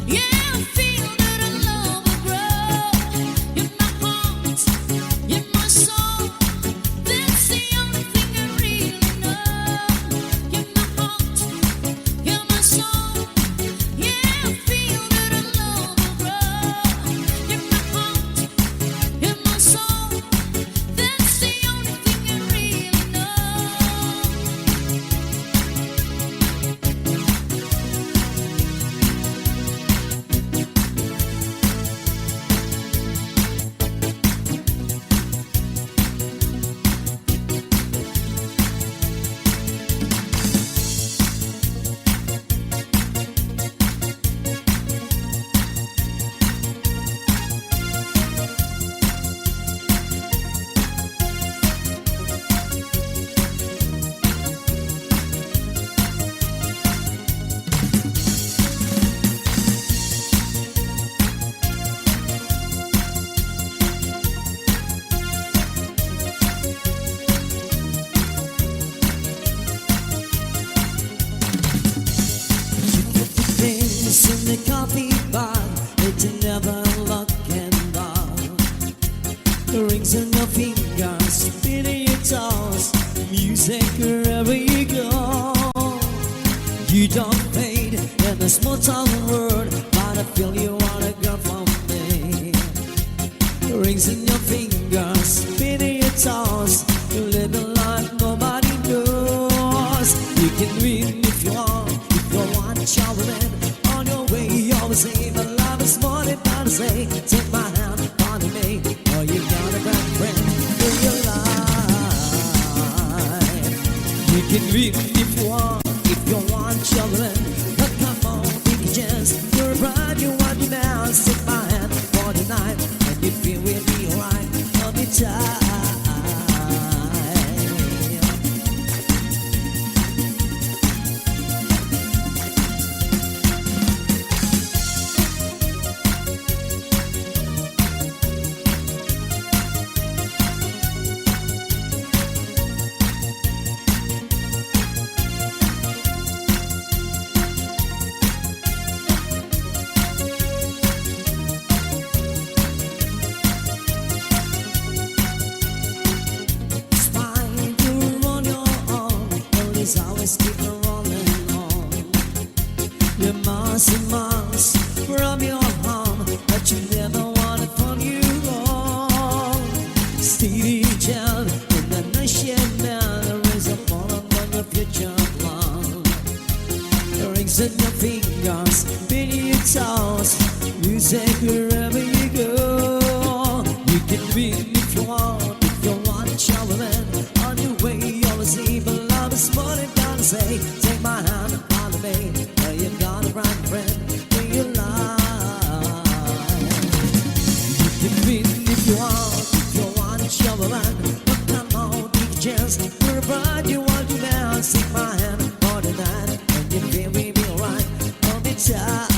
Yeah, I feel that I in the coffee bar, it's never looking back. The rings on your fingers, spinning your toes, music wherever you go. You don't fade in the small town world, but I feel you want a girl from me. The rings on your fingers, spinning your toes, living like nobody knows. You can win if you want traveling on your way. You always say, but love is more than to say. Take my hand, follow me, or you got a bad friend in your life. You can win if you want traveling, but come on, take a chance. You're a bride, you want you now. Take my hand for the night, and you feel we'll be alright all the time. Always keep on rolling on. You're miles and miles from your home, but you never want it from you wrong. Steady down in the nation now, there is a falling on your future plan. The rings in your fingers, beneath your toes, music wherever you go. You can win if you want traveling on your way. Always see, but love is more than gonna say. Take my hand and follow me, or you've got a right friend in your life. You can win if you want traveling, but come on, take a chance. You're a bride, you want you now. Take my hand for the night, and you feel we be alright all the time.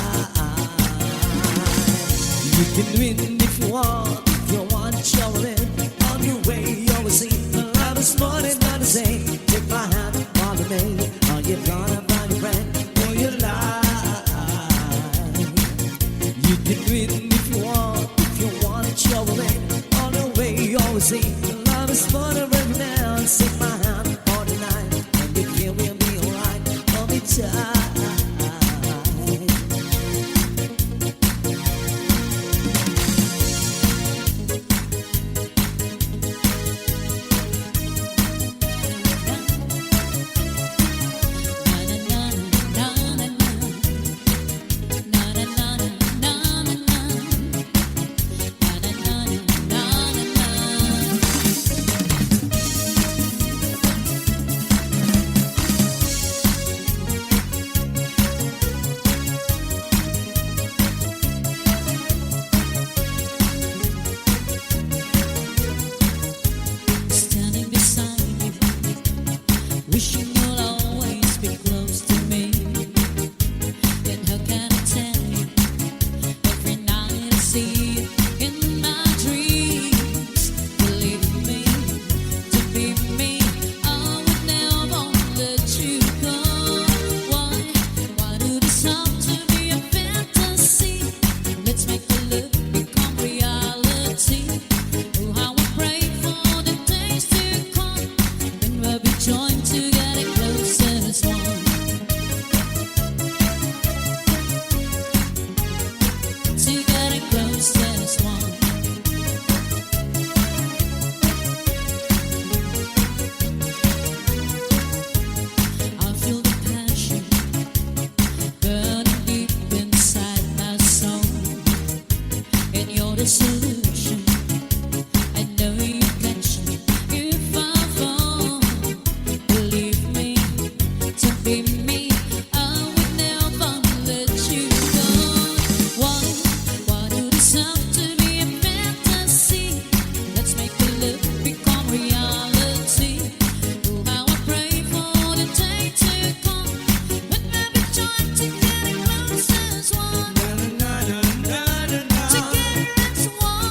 You can win if you want traveling on your way. You always see, but love is more than gonna say. Take my hand, follow me, or you're gonna find a friend for your life. You can win if you want traveling on the way. You always say, love is for the right now. Take my hand for the night, and you feel we'll be alright all the time. Wishing you'll always be close to me. And how can I tell you? Every night I see you in my dreams. Believe me, to be me, I would never let you go. Why do this have to be a fantasy? Let's make the love become reality. Oh, how I pray for the days to come when we'll be joined together. The solution, I know you catch me if I fall. Believe me, to be me, I would never let you go. Why do this have to be a fantasy? Let's make the love become reality. Oh, how I pray for the day to come when we'll be joined together close as one. Together as one.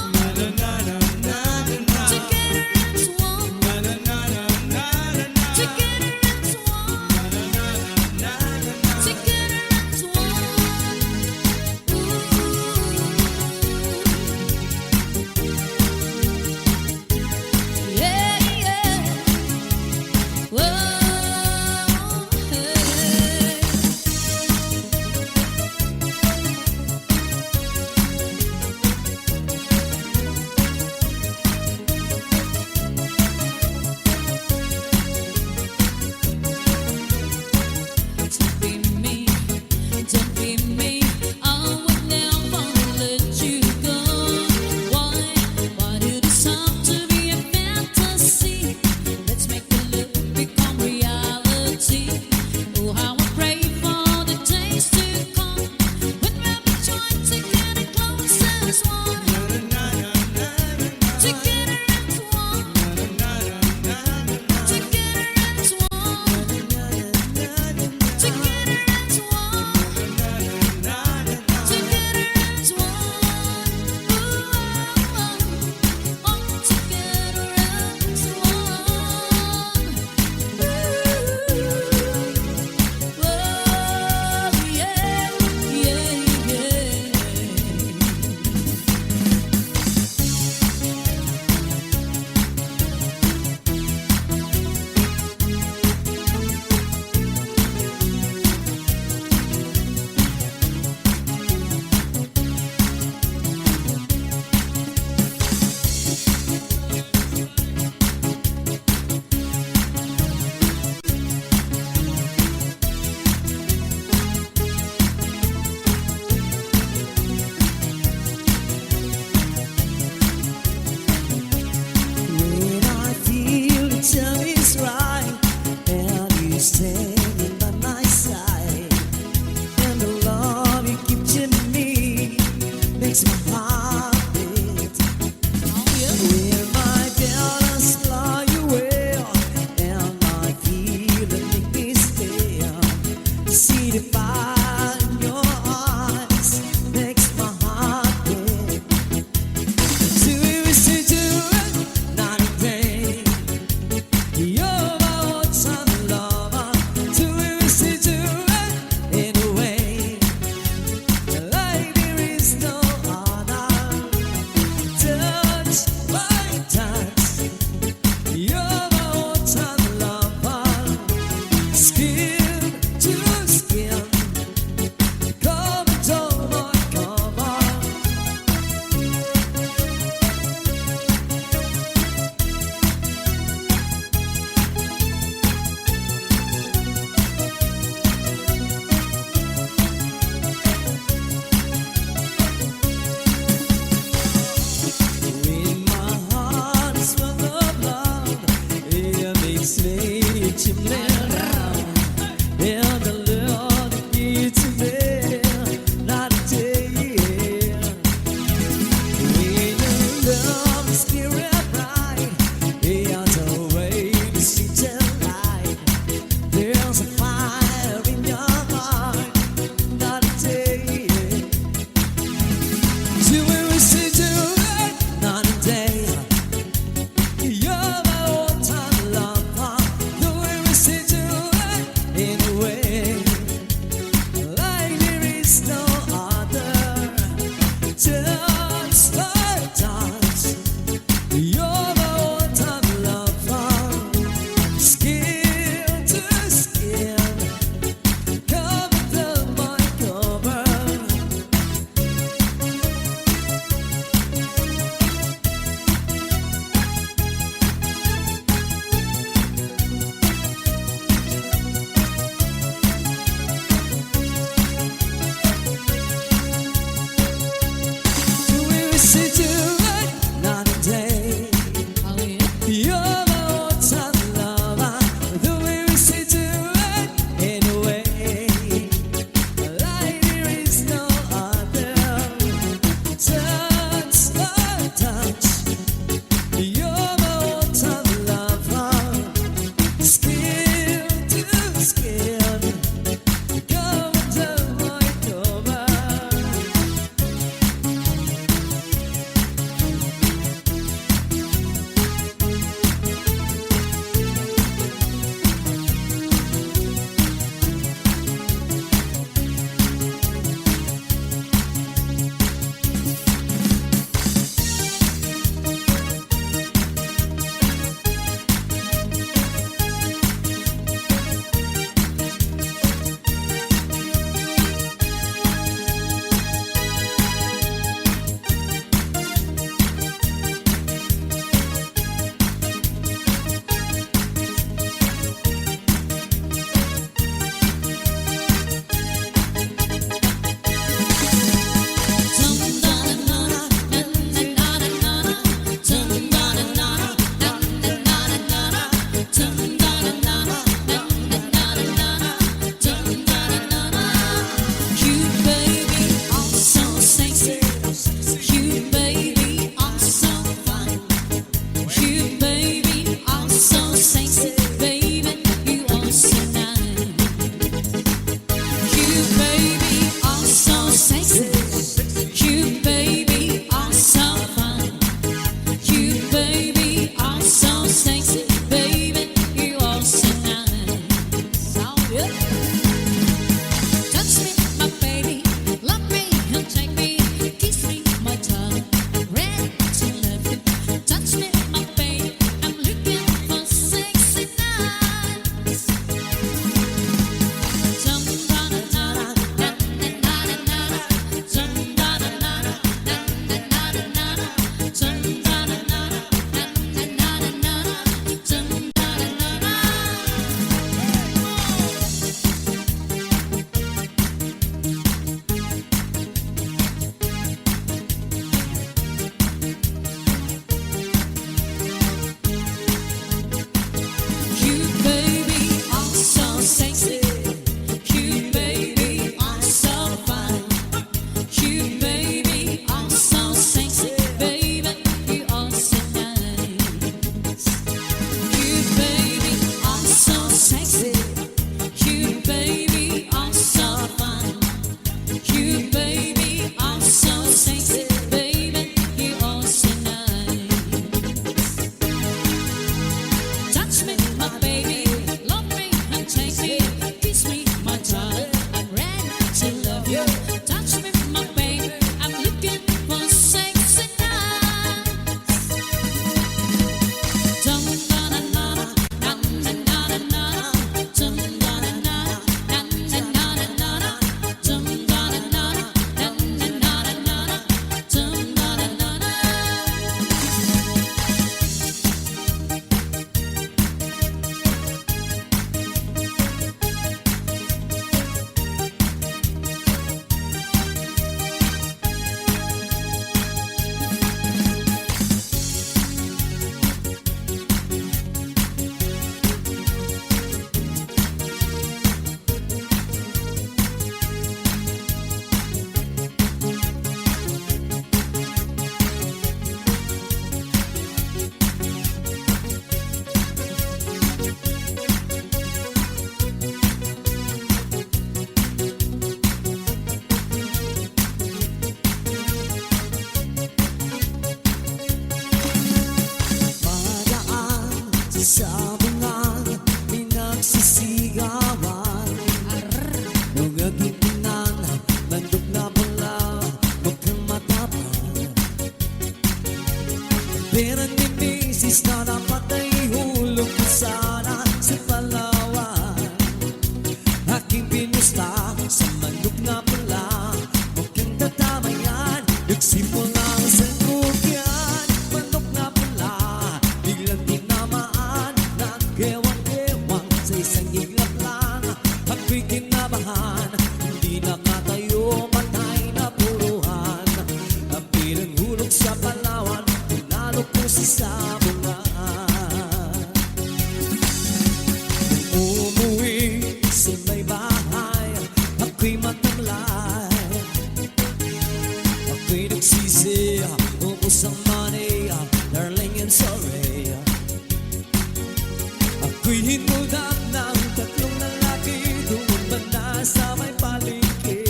Pero ni misis na dapat ay ihulog ko sana sa Palawan. Aking pinusta sa manok na pula, mukhang tatama yan. Nagsimula sa kukyan, manok na pula, biglang tinamaan. Nagkewang-kewang sa isang iglap lang. Ako'y kinabahan, hindi nakatayo, patay na puruhan. Ang pilang hulog sa Palawan, pinalo ko si Sabungan. Umuwi sa may bahay, ako'y matamlay. Ako'y nagsisi, ubos ang money, darling and sorry. Ako'y hinuldak ng tatlong lalaki doon banda sa may palengke.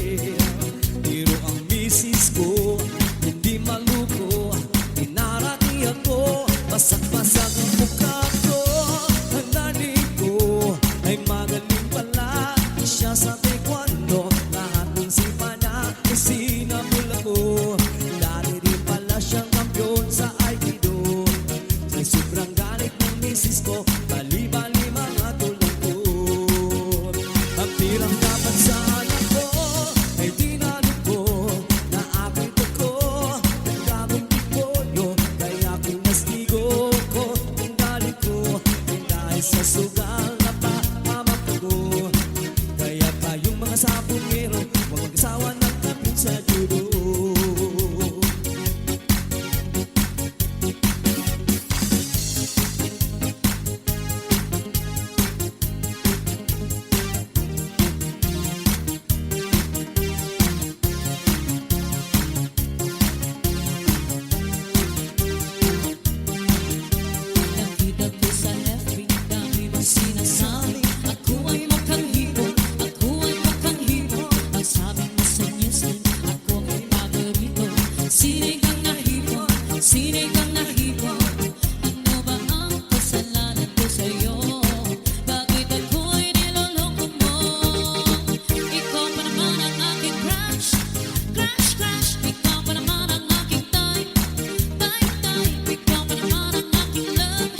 Pero ang misis ko hindi maluko, inarati ako, basak-basak ang mukha ko. Ang nanay ko ay magaling pala, siya sa taekwondo, lahat ng sipa niya ay sinamula ko. Dati rin pala siyang kampiyon sa Aikido. Sa sobrang galit ng misis ko, bali-bali mga tulong ko. Ang pirang dapat sa anak ko ay dinalo ko, na aking tuko, ang gagong tipolyo, kaya kinastigo ko ang galit ko. Dahil sa sugal na pahamak ko, kaya tayong mga sabungero, huwag mag-asawa ng kapit sa judo. Nakita ko sa FB, dami mong sinasabi, ako ay mukhang hero, ako ay mukhang hero. Ang sabi mo sa newsline, ako ay paborito. Sinigang na hero, sinigang na hero. Ano ba ang kasalanan ko sa'yo? Bakit ako'y niloloko mo? Ikaw pa naman ang aking crush, crush, crush. Ikaw pa naman ang aking type, type, type. Ikaw pa naman ang aking love,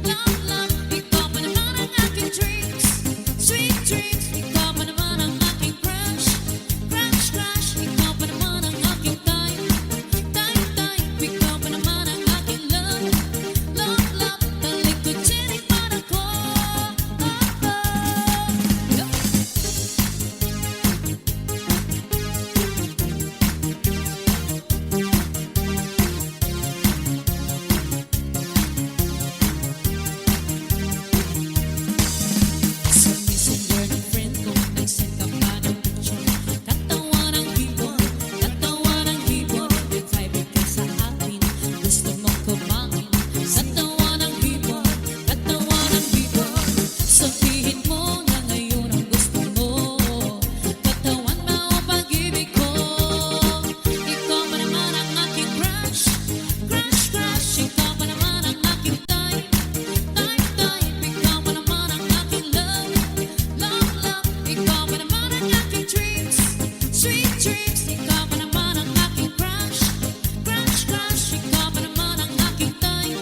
love, love. Ikaw pa naman ang aking dreams, sweet dreams. Ikaw pa naman ang aking crush, crush, crush. Ikaw pa naman ang aking type, type, type. Ikaw pa naman ang aking love, love, love. Talik ko chinik para ko, oh, oh. Sa messenger ng friend ko, nagsend ka pa ng picture. Katawa ng hibon, katawa ng hibon. Nag-vibe ka sa akin, gusto mong kumain. Katawa ng hibon, katawa ng hibon. Sabihin mo na ngayon ang gusto mo. Katawan ba o pag-ibig ko? Ikaw pa naman ang aking crush, crush, crush. Ikaw pa naman ang aking type, type, type. Ikaw pa naman ang aking love, love, love. Ikaw pa naman ang aking dreams, sweet dreams. Ikaw pa naman ang aking crush, crush, crush. Ikaw pa naman ang aking type,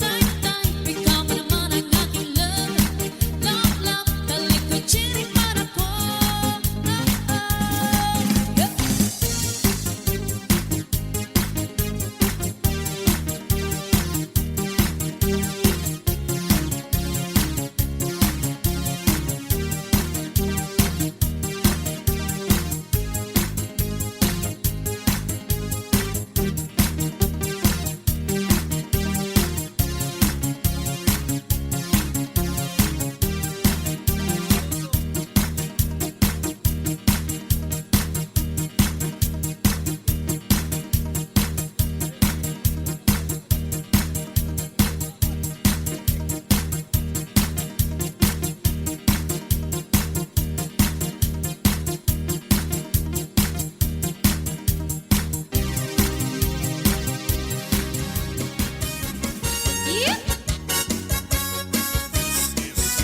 type, type. Ikaw pa naman ang aking love, love, love. Talik ko chinik para ko, oh, oh.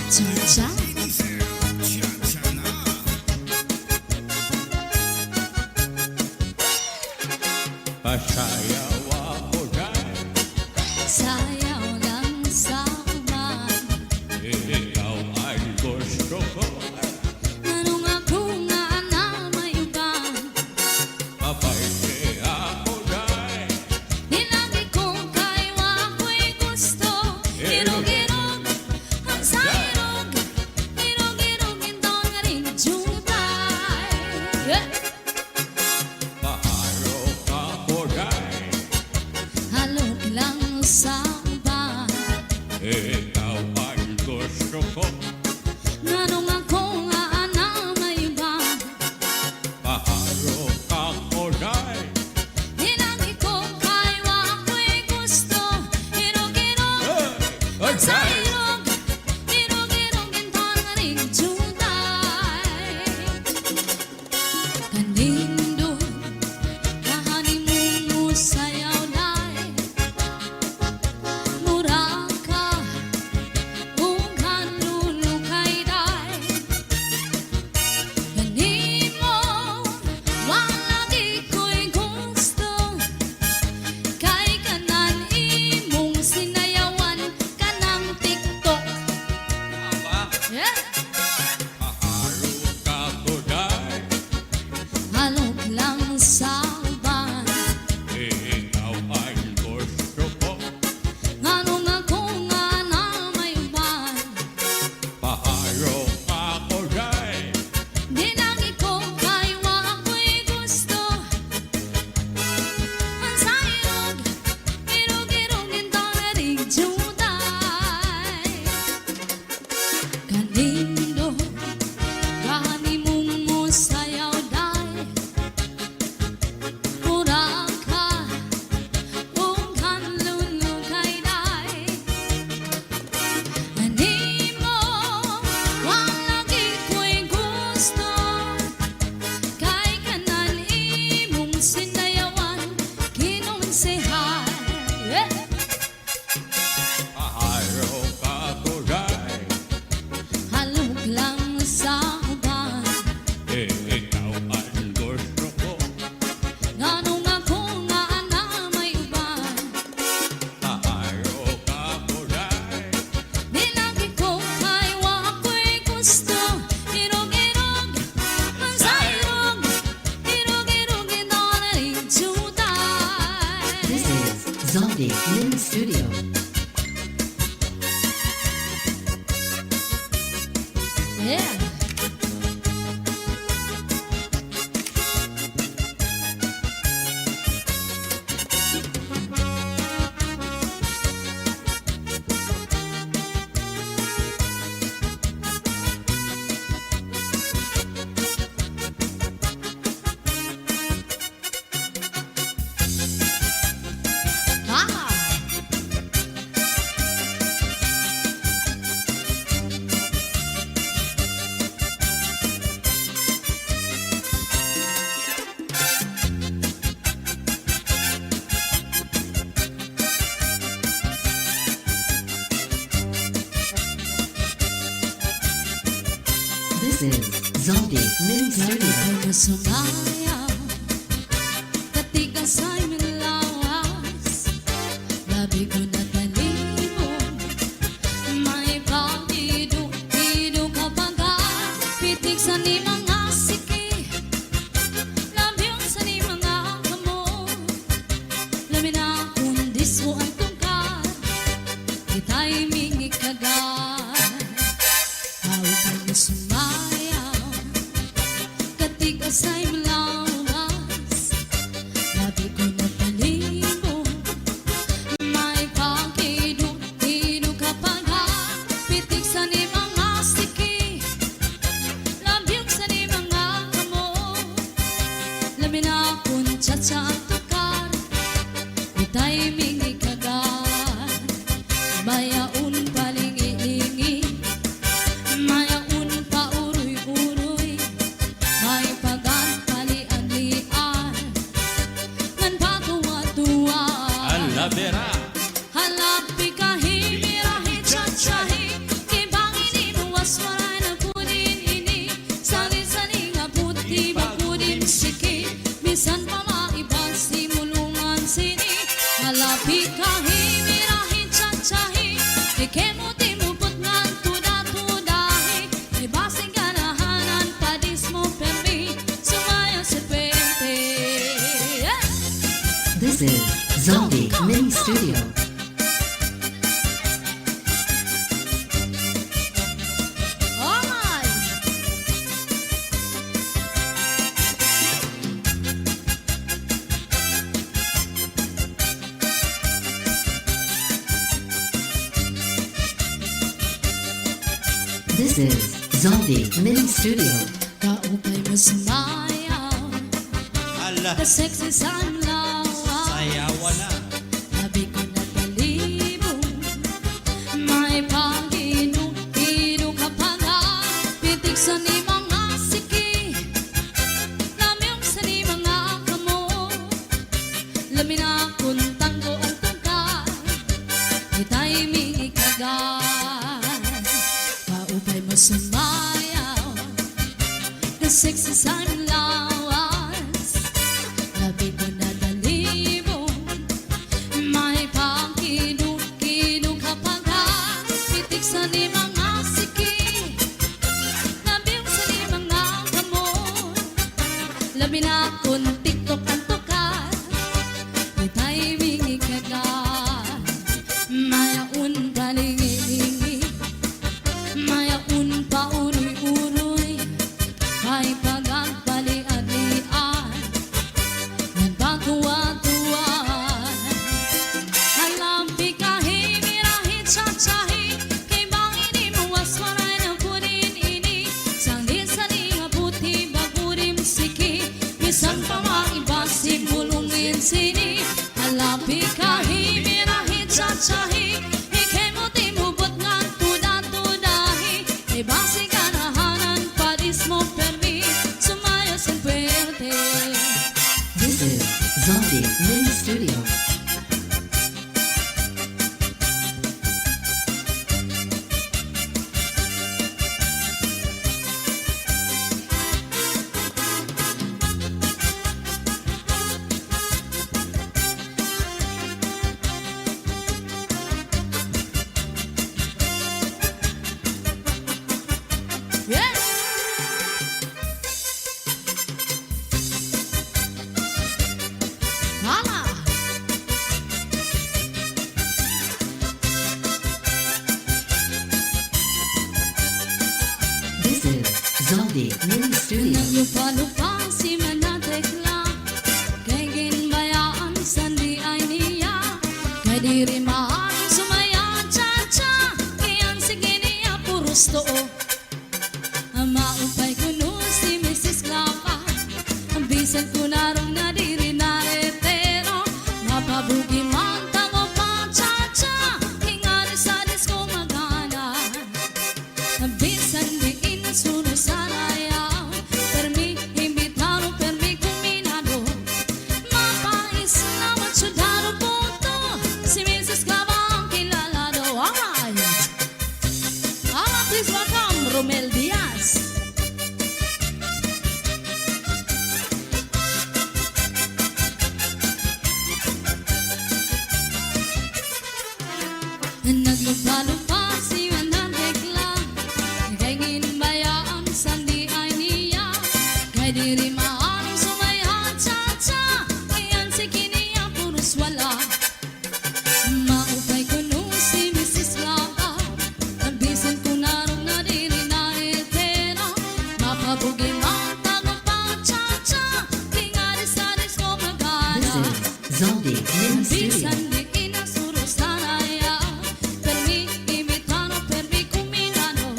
진짜? Pasayaw ako dyan Zombie Mini Studio. Yeah. Ah. This is Zombie Mini Studio. Kaya sumaya, katigas ay minlawas, labi ko na talibong, may pag-iduk-iduk kapag pitik sa ni mga siki, labi sa ni mga kamo, labi na kundis mo ang tungkad, kita'y mingi kagat, tawag kaya sumaya, katigas ay malawas, labi ko na talibong, may pag-iduk-iduk kapag pitik sa ni mga siki, labi sa ni mga kamo, labi na kung tsa-tsa ang tukar, ita'y mingi kagat, mayaon palingi-lingi, mayaon pa uroy-uroy, may pagan palian-lian, ngan patuwa-tuwa. Alavera, Halapi kahi, mirahi, tsa-tsahi, kibangin inuwas maray na kudin ini, sali-sali nga puti bakudin siki, bisan pa maibang simulungan sini. Halapi kahi, mirahi, tsa-tsahi, ikemuti mo put nga tuda-tudahi, ibasing ganahanan padis mo permi, sumaya sa pwente. This is Zombie Mini Studio. Alright. This is Zombie Mini Studio. Kaupay mo sumayaw, ala, ka-sexy sa lawa, sayawan na. labi ko na talibong, may pag-inuk-inuk kapag pitik sa ni mga siki, lamyong sa ni mga kamo, lami na kung tanggo ang tungkad, ita'y mingi kagat, kaupay mo sumayaw, ka-sexy sa lawas, labi ko na talibong, may pag-iduk-iduk kapag pitik sa ni mga siki, labi sa ni mga kamo, labi na kung tiktok ang tukad, ita'y mingi kagat, mayaon palingi-lingi, mayaon pa uroy-uroy, may pagagpali-alian, ng pagtuwa-tuwan. Halampi kahi, mirahi, tsa-tsahi, kay bangin imuwas maray ng kunin ini, sali-sali nga puti bagurim siki, bisan pa maibasi bulungin sini. Halampi kahi, mirahi, tsa-tsahi, ikay mo timubot nga tuda-tudahi, ibasi ganahanan padis mo permi, sumaya sa pwerte. This is Zombie Mini Studio. Naglupa-lupa si manatekla kay ginbayaan sandi ay niya kay diri maaaring sumaya cha-cha kayan sige niya puros too. Maupay kuno si Mrs. Clapa ang bisan ko narong nadiri na etero mapabugi man tango pa cha-cha ingari sa disco magana bisan di inasuno sa layaw permi imbitaro permi kuminado mapais na matsudaro punto si Mrs. Clapa ang kilalado. Alright, please welcome Romel Diaz. Naglupa-lupa si manatekla kay ginbayaan sandi ay niya kay diri maaaring sumaya cha-cha kayan sige niya puros wala. Maupay kuno si Mrs. Lapa ang bisan ko narong nadiri na etera mapabugi man tago pa cha-cha kingari sa disco magana This is Zaldi Mini Studio. bisan di inasuro sa layaw permi imitano permi kuminano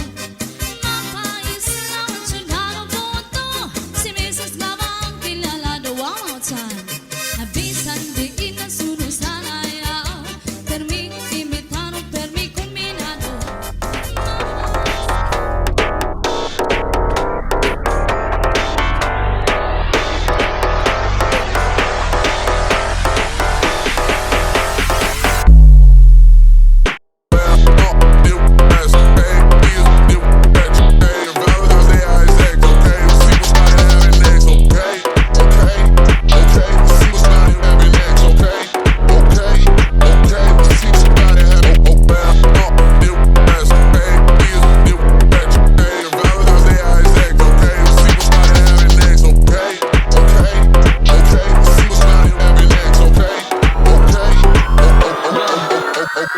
mapais na matsudaro punto si Mrs. Lapa ang kilalado. One more time. Bisan di inasuro sa layaw permi imitano permi kuminano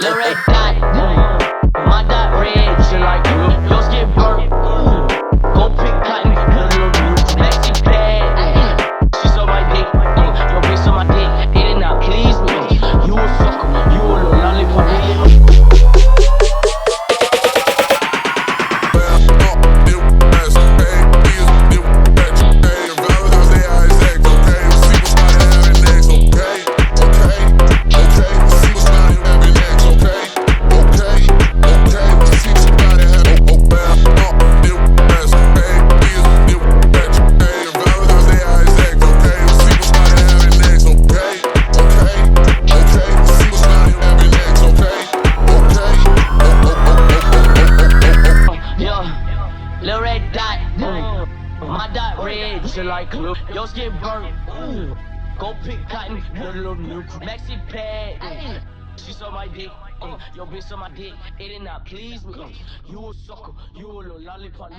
Loretta, my dot red, she like your skin burnt. Go pick cotton, little Lexi pad. She's on my dick, your bitch on my dick. It did not please me. You a sucker, you a little lollipop. Lil red dot, my dot red, she like your skin burnt. Go pick cotton, little Maxi pad. She's on my dick, your bitch on my dick. It did not please me. You a sucker, you a little lollipop.